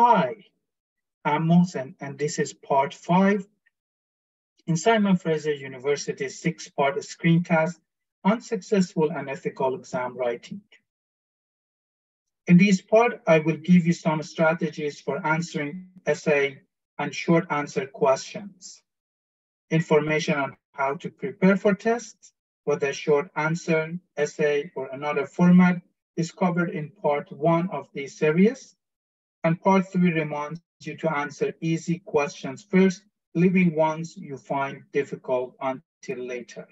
Hi, I'm Mohsen, and this is part 5 in Simon Fraser University's 6-part screencast on successful and ethical exam writing. In this part, I will give you some strategies for answering essay and short answer questions, information on how to prepare for tests, whether short answer, essay, or another format is covered in part 1 of this series, and part 3 reminds you to answer easy questions first, leaving ones you find difficult until later.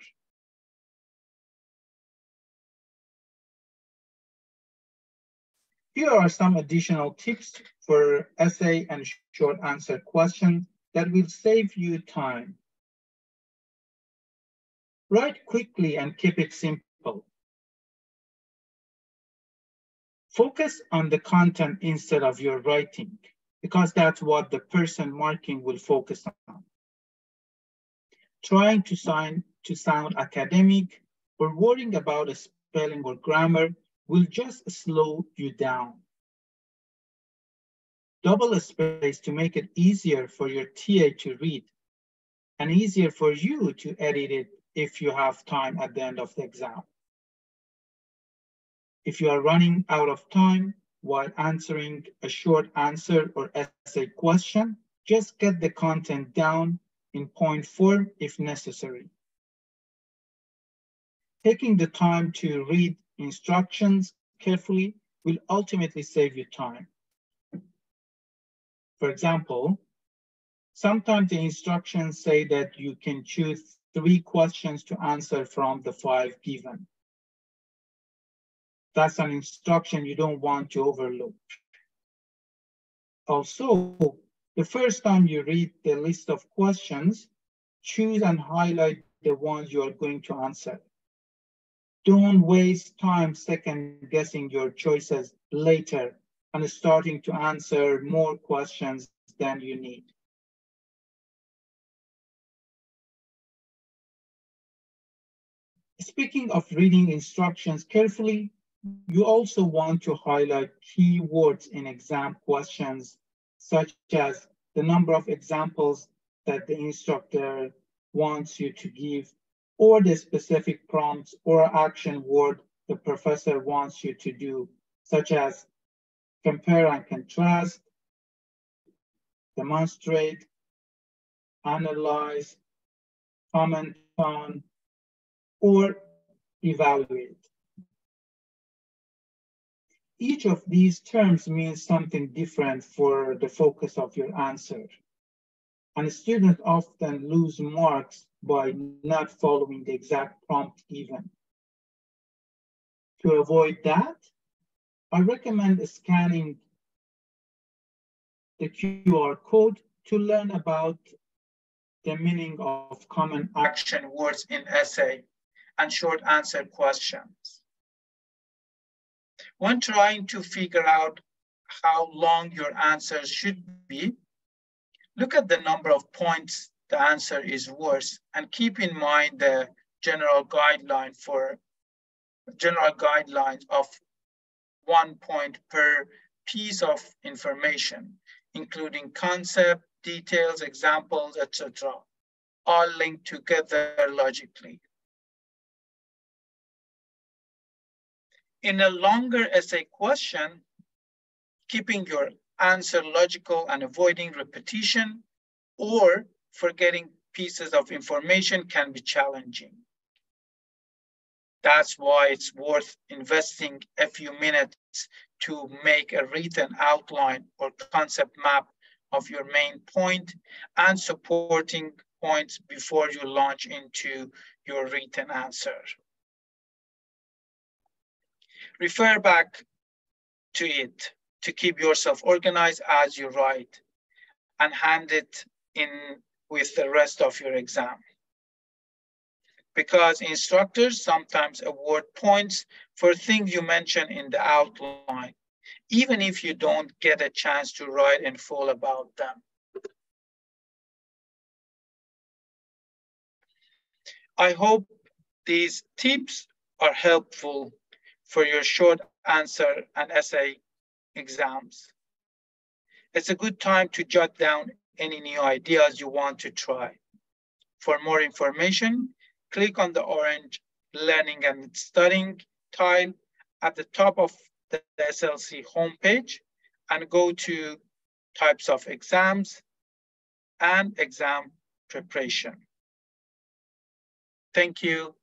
Here are some additional tips for essay and short answer questions that will save you time. Write quickly and keep it simple. Focus on the content instead of your writing, because that's what the person marking will focus on. Trying to sound academic or worrying about a spelling or grammar will just slow you down. Double space to make it easier for your TA to read and easier for you to edit it if you have time at the end of the exam. If you are running out of time while answering a short answer or essay question, just get the content down in point form if necessary. Taking the time to read instructions carefully will ultimately save you time. For example, sometimes the instructions say that you can choose 3 questions to answer from the 5 given. That's an instruction you don't want to overlook. Also, the first time you read the list of questions, choose and highlight the ones you are going to answer. Don't waste time second guessing your choices later and starting to answer more questions than you need. Speaking of reading instructions carefully, you also want to highlight key words in exam questions, such as the number of examples that the instructor wants you to give, or the specific prompts or action word the professor wants you to do, such as compare and contrast, demonstrate, analyze, comment on, or evaluate. Each of these terms means something different for the focus of your answer. And students often lose marks by not following the exact prompt given. To avoid that, I recommend scanning the QR code to learn about the meaning of common action words in essay and short answer questions. When trying to figure out how long your answers should be, look at the number of points the answer is worth and keep in mind the general guidelines of 1 point per piece of information, including concept, details, examples, etc., all linked together logically. In a longer essay question, keeping your answer logical and avoiding repetition or forgetting pieces of information can be challenging. That's why it's worth investing a few minutes to make a written outline or concept map of your main point and supporting points before you launch into your written answer. Refer back to it to keep yourself organized as you write and hand it in with the rest of your exam. Because instructors sometimes award points for things you mention in the outline, even if you don't get a chance to write in full about them. I hope these tips are helpful for your short answer and essay exams. It's a good time to jot down any new ideas you want to try. For more information, click on the orange Learning and Studying tile at the top of the SLC homepage and go to Types of Exams and Exam Preparation. Thank you.